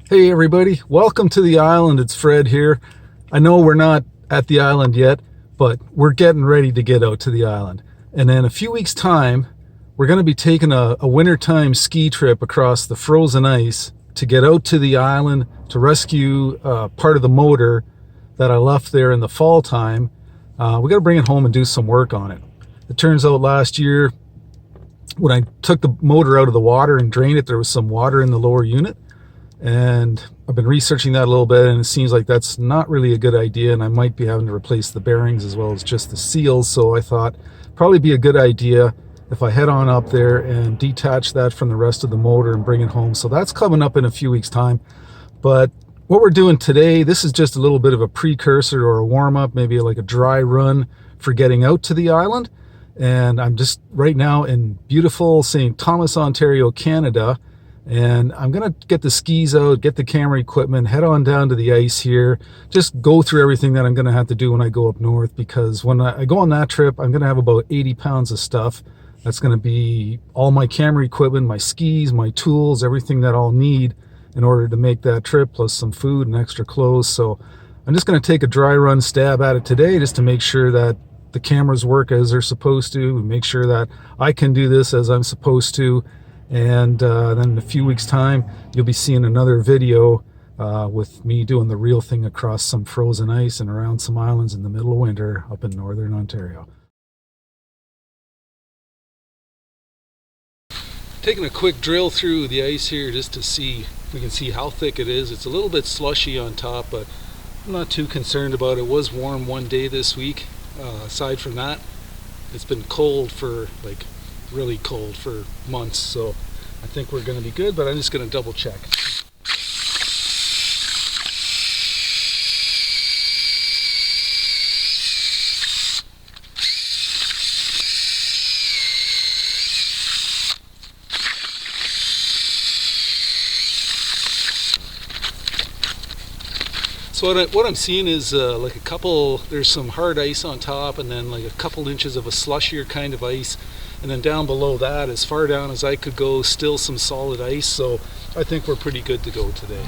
Hey everybody, welcome to the island. It's Fred here. I know we're not at the island yet, but we're getting ready to get out to the island. And in a few weeks' time, we're going to be taking a wintertime ski trip across the frozen ice to get out to the island to rescue part of the motor that I left there in the fall time. We got to bring it home and do some work on it. It turns out last year, when I took the motor out of the water and drained it, there was some water in the lower unit. And I've been researching that a little bit, and it seems like that's not really a good idea, and I might be having to replace the bearings as well as just the seals. So I thought probably be a good idea if I head on up there and detach that from the rest of the motor and bring it home. So that's coming up in a few weeks' time. But what we're doing today, this is just a little bit of a precursor or a warm-up, maybe like a dry run for getting out to the island. And I'm just right now in beautiful St. Thomas, Ontario, Canada. And I'm going to get the skis out, get the camera equipment, head on down to the ice here, just go through everything that I'm going to have to do when I go up north, because when I go on that trip, I'm going to have about 80 pounds of stuff. That's going to be all my camera equipment, my skis, my tools, everything that I'll need in order to make that trip, plus some food and extra clothes. So I'm just going to take a dry run stab at it today just to make sure that the cameras work as they're supposed to, make sure that I can do this as I'm supposed to. And then in a few weeks' time, you'll be seeing another video with me doing the real thing across some frozen ice and around some islands in the middle of winter up in northern Ontario. Taking a quick drill through the ice here just to see if we can see how thick it is. It's a little bit slushy on top, but I'm not too concerned about it. It was warm one day this week. Aside from that, it's been cold for really cold for months, so I think we're going to be good, but I'm just going to double check. So what I'm seeing is like a couple, there's some hard ice on top, and then like a couple inches of a slushier kind of ice. And then down below that, as far down as I could go, still some solid ice. So I think we're pretty good to go today.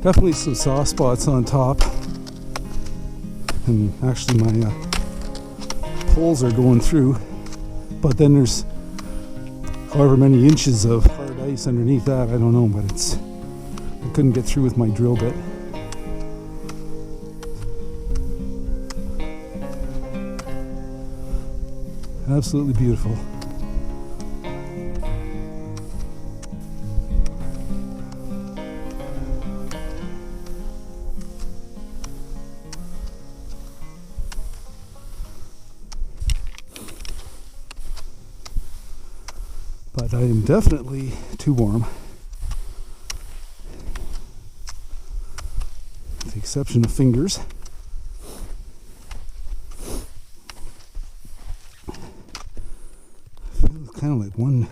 Definitely some soft spots on top, and actually my poles are going through, but then there's however many inches of hard ice underneath that. I don't know, but I couldn't get through with my drill bit. Absolutely beautiful. But I am definitely too warm. With the exception of fingers. I feel kind of like one.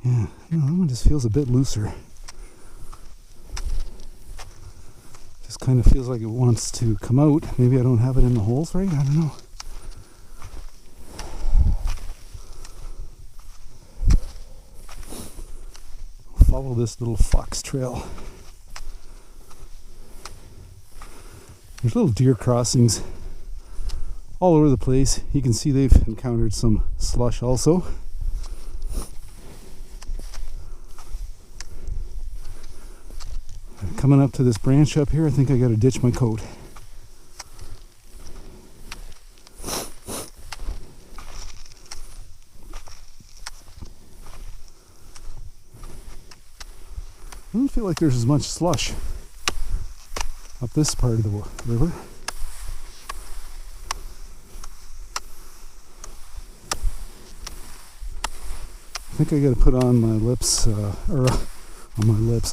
Yeah, no, that one just feels a bit looser. Just kind of feels like it wants to come out. Maybe I don't have it in the holes right. I don't know. Follow this little fox trail. There's little deer crossings all over the place. You can see they've encountered some slush also. Coming up to this branch up here, I think I got to ditch my coat. I don't feel like there's as much slush up this part of the river. I think I got to put on my lips,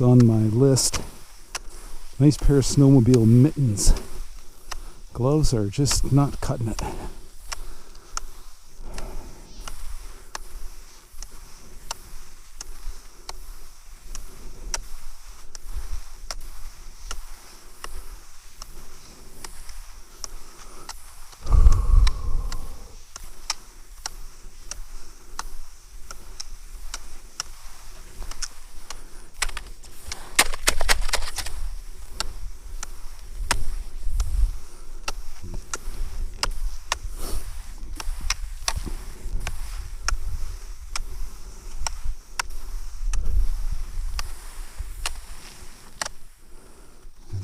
on my list. Nice pair of snowmobile mittens. Gloves are just not cutting it.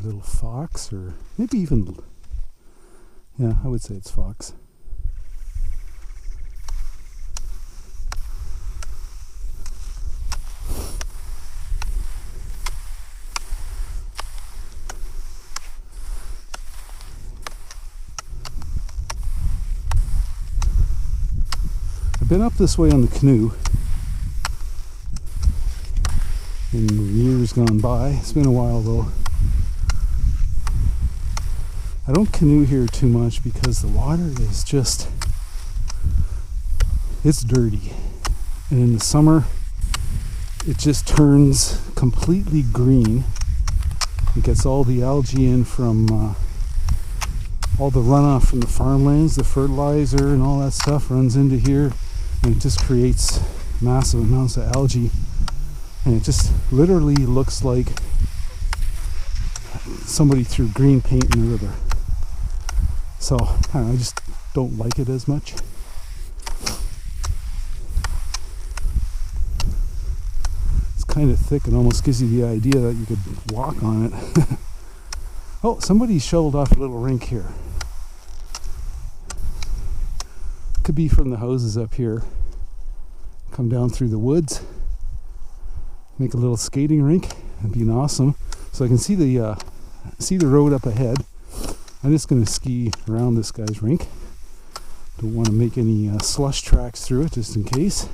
Little fox, or maybe even, yeah, I would say it's fox. I've been up this way on the canoe in years gone by. It's been a while though. I don't canoe here too much because the water is just, it's dirty. And in the summer, it just turns completely green. It gets all the algae in from all the runoff from the farmlands, the fertilizer and all that stuff runs into here, and it just creates massive amounts of algae. And it just literally looks like somebody threw green paint in the river. So, I don't know, I just don't like it as much. It's kind of thick and almost gives you the idea that you could walk on it. Oh, somebody shoveled off a little rink here. Could be from the houses up here. Come down through the woods. Make a little skating rink. That'd be awesome. So I can see the road up ahead. I'm just going to ski around this guy's rink. Don't want to make any slush tracks through it, just in case.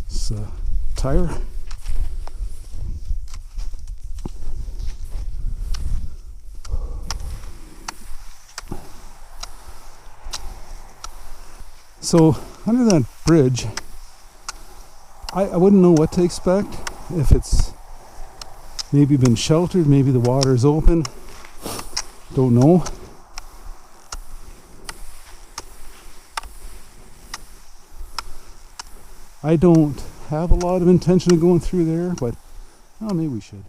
It's a tire. So under that bridge, I wouldn't know what to expect. If it's maybe been sheltered, maybe the water is open, don't know. I don't have a lot of intention of going through there, but maybe we should.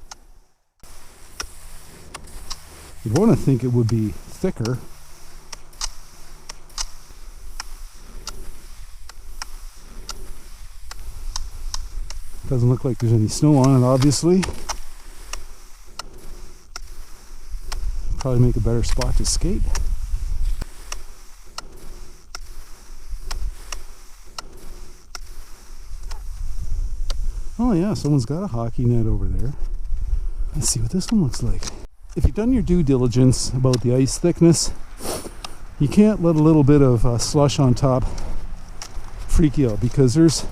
You'd want to think it would be thicker. Doesn't look like there's any snow on it, obviously. probably make a better spot to skate. Oh yeah, someone's got a hockey net over there. Let's see what this one looks like. If you've done your due diligence about the ice thickness, you can't let a little bit of slush on top freak you out, because there's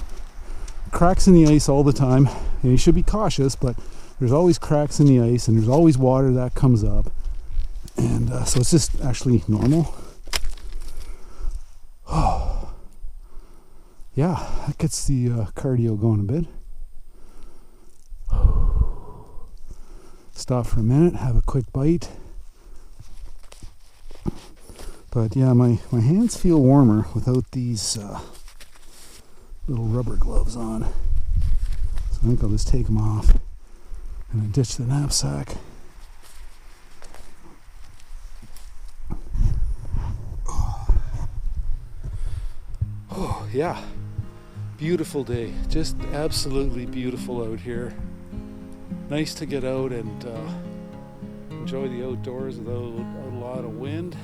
cracks in the ice all the time, and you should be cautious, but there's always cracks in the ice and there's always water that comes up, and so it's just actually normal. Oh yeah, that gets the cardio going a bit. Stop for a minute, have a quick bite. But yeah, my hands feel warmer without these little rubber gloves on. So I think I'll just take them off and I ditch the knapsack. Oh yeah, beautiful day, just absolutely beautiful out here. Nice to get out and enjoy the outdoors without a lot of wind.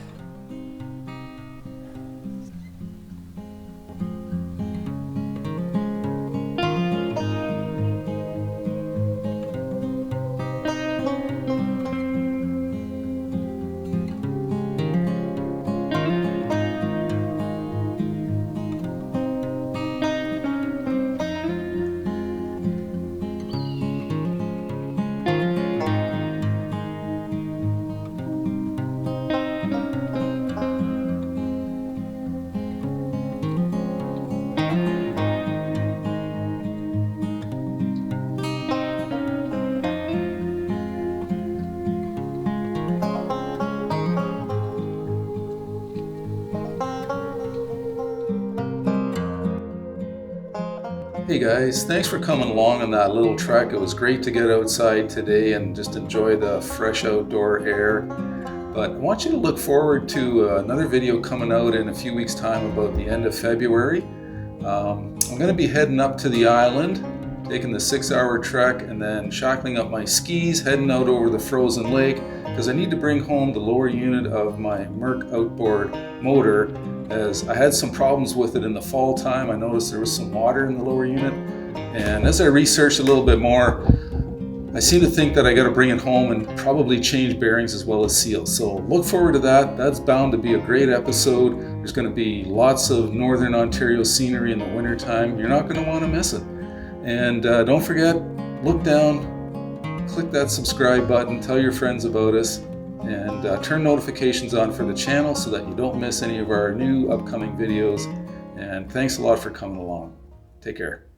Hey guys, thanks for coming along on that little trek. It was great to get outside today and just enjoy the fresh outdoor air. But I want you to look forward to another video coming out in a few weeks' time about the end of February. I'm going to be heading up to the island, taking the 6-hour trek and then shackling up my skis, heading out over the frozen lake, because I need to bring home the lower unit of my Merc outboard motor, as I had some problems with it in the fall time. I noticed there was some water in the lower unit, and as I researched a little bit more, I seem to think that I got to bring it home and probably change bearings as well as seals. So look forward to that. That's bound to be a great episode. There's going to be lots of Northern Ontario scenery in the wintertime. You're not going to want to miss it. And don't forget, look down, click that subscribe button, tell your friends about us, and turn notifications on for the channel so that you don't miss any of our new upcoming videos. And thanks a lot for coming along. Take care.